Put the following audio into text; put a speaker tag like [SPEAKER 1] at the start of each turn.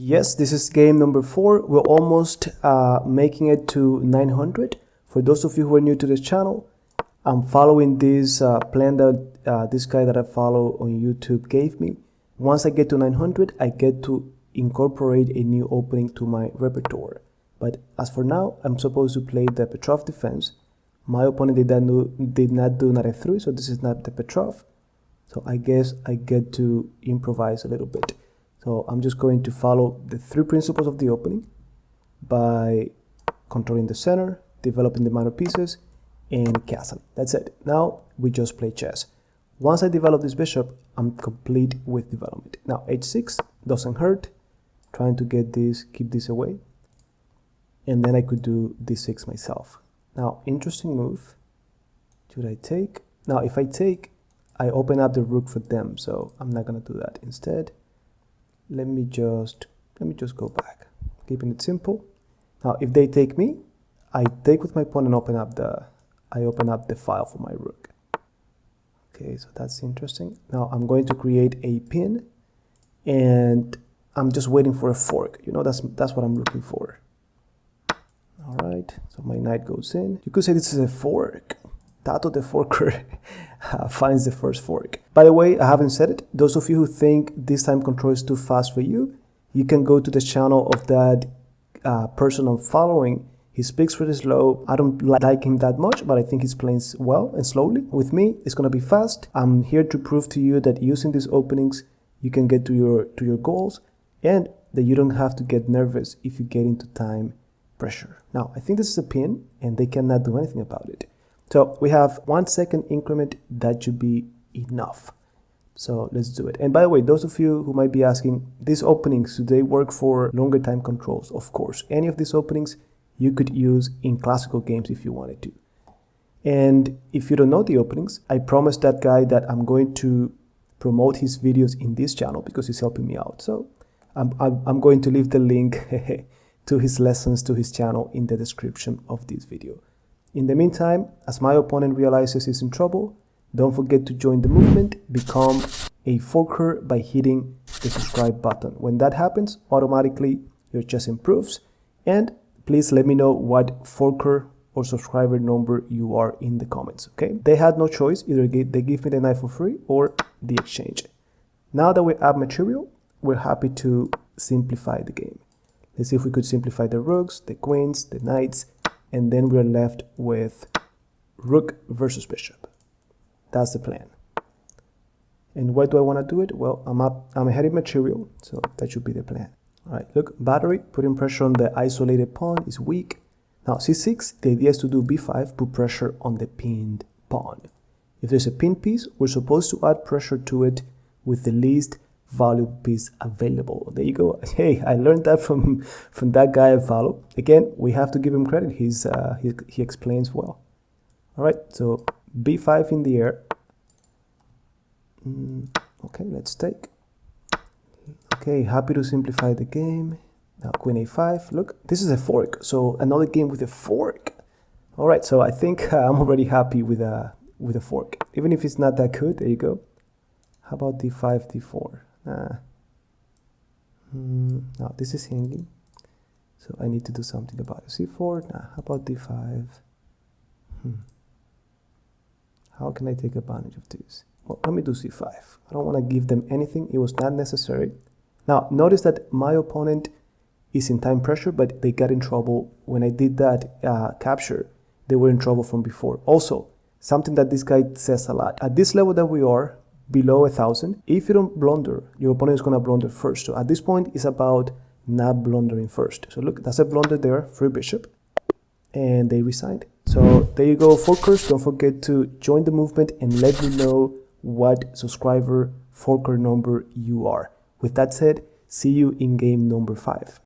[SPEAKER 1] Yes, this is game number 4. We're almost making it to 900. For those of you who are new to this channel, I'm following this plan that this guy that I follow on YouTube gave me. Once I get to 900, I get to incorporate a new opening to my repertoire. But as for now, I'm supposed to play the Petrov defense. My opponent did not do knight f3, so this is not the Petrov. So I guess I get to improvise a little bit. So I'm just going to follow the 3 principles of the opening by controlling the center, developing the minor pieces, and castling. That's it. Now we just play chess. Once I develop this bishop, I'm complete with development. Now h6 doesn't hurt. Trying to get this, keep this away. And then I could do d6 myself. Now, interesting move. Should I take? Now, if I take, I open up the rook for them, so I'm not gonna do that. Instead, let me just go back, keeping it simple. Now, if they take me, I take with my pawn and open up the file for my rook. Okay, so that's interesting. Now I'm going to create a pin, and I'm just waiting for a fork. You know, that's what I'm looking for. All right, so my knight goes in. You could say this is a fork. Tato the forker finds the first fork. By the way, I haven't said it. Those of you who think this time control is too fast for you, you can go to the channel of that person I'm following. He speaks really slow. I don't like him that much, but I think he's playing well and slowly. With me, it's gonna be fast. I'm here to prove to you that using these openings, you can get to your goals, and that you don't have to get nervous if you get into time pressure. Now, I think this is a pin, and they cannot do anything about it. So we have 1 second increment. That should be enough. So let's do it. And by the way, those of you who might be asking, these openings, do they work for longer time controls? Of course, any of these openings you could use in classical games if you wanted to. And if you don't know the openings, I promised that guy that I'm going to promote his videos in this channel because he's helping me out. So I'm going to leave the link to his lessons, to his channel in the description of this video. In the meantime, as my opponent realizes he's in trouble, don't forget to join the movement, become a forker by hitting the subscribe button. When that happens, automatically your chess improves. And please let me know what forker or subscriber number you are in the comments, okay? They had no choice. Either they give me the knife for free or the exchange. Now that we have material, we're happy to simplify the game. Let's see if we could simplify the rooks, the queens, the knights, and then we're left with rook versus bishop. That's the plan. And why do I want to do it? Well, I'm ahead in material, so that should be the plan. All right, look, battery, putting pressure on the isolated pawn is weak. Now c6, the idea is to do b5, put pressure on the pinned pawn. If there's a pinned piece, we're supposed to add pressure to it with the least valued piece available. There you go. Hey, I learned that from that guy I follow. Again, we have to give him credit. He explains well. All right, so b5 in the air. Okay, let's take. Okay, happy to simplify the game. Now queen a5. Look, this is a fork, so another game with a fork. All right, so I think I'm already happy with a fork, even if it's not that good. There you go. How about d5, d4? Now this is hanging, so I need to do something about it. c4. Nah, how about d5? How can I take advantage of this? Well, let me do c5. I don't want to give them anything. It was not necessary. Now, notice that my opponent is in time pressure, but they got in trouble when I did that capture. They were in trouble from before. Also, something that this guy says a lot. At this level that we are, below 1,000, if you don't blunder, your opponent is going to blunder first. So at this point, it's about not blundering first. So look, that's a blunder there, free bishop. And they resigned. So there you go, forkers. Don't forget to join the movement and let me know what subscriber forker number you are. With that said, see you in game number 5.